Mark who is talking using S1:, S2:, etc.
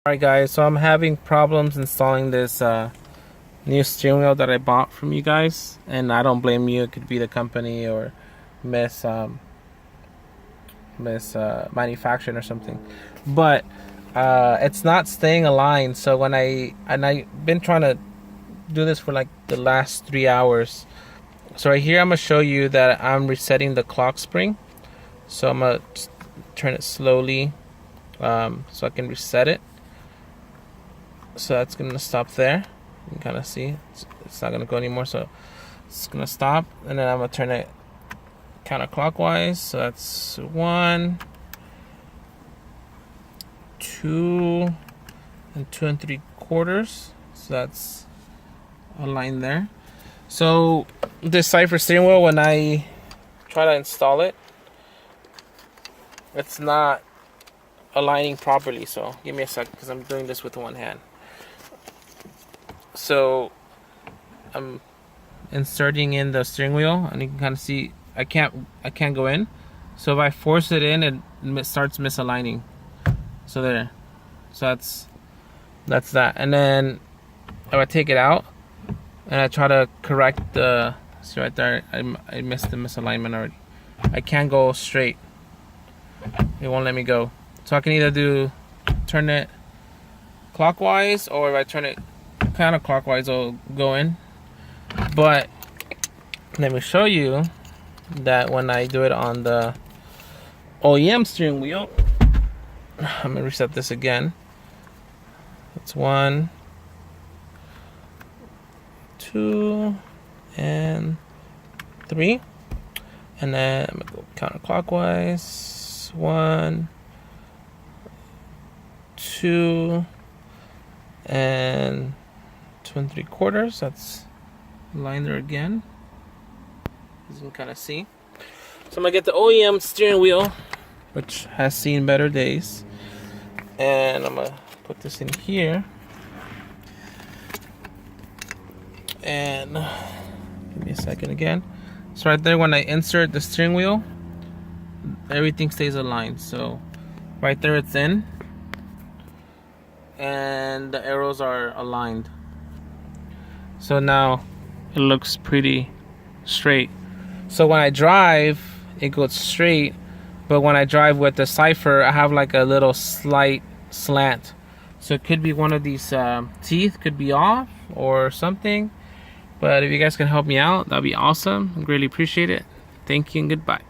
S1: Alright guys, so I'm having problems installing this new steering wheel that I bought from you guys, and I don't blame you. It could be the company or manufacturing or something, but it's not staying aligned. So when I've been trying to do this for like the last 3 hours. So right here I'm gonna show you that I'm resetting the clock spring. So I'm gonna turn it slowly so I can reset it. So that's gonna stop there. You can kind of see it's not gonna go anymore, so it's gonna stop. And then I'm gonna turn it counterclockwise. So that's 1, 2, and 2 3/4. So that's a line there. So this Cipher steering wheel, when I try to install it, it's not aligning properly. So give me a sec because I'm doing this with one hand. So I'm inserting in the steering wheel, and you can kind of see I can't go in. So if I force it in, it starts misaligning. So there. So that's that. And then if I take it out and I try to correct the, see right there, I missed the misalignment already. I can't go straight. It won't let me go. So I can either turn it clockwise, or if I turn it counterclockwise, it'll go in. But let me show you that when I do it on the OEM steering wheel, I'm gonna reset this again. It's 1, 2, and 3, and then I'm gonna go counterclockwise. 1, 2, and 2 3/4. That's line there again, as you can kind of see. So I'm gonna get the OEM steering wheel, which has seen better days, and I'm gonna put this in here. And give me a second again. So right there, when I insert the steering wheel, everything stays aligned. So right there, it's in, and the arrows are aligned. So now it looks pretty straight. So when I drive, it goes straight, but when I drive with the Cipher, I have like a little slight slant. So it could be one of these teeth could be off or something. But if you guys can help me out, that'd be awesome. I really appreciate it. Thank you and goodbye.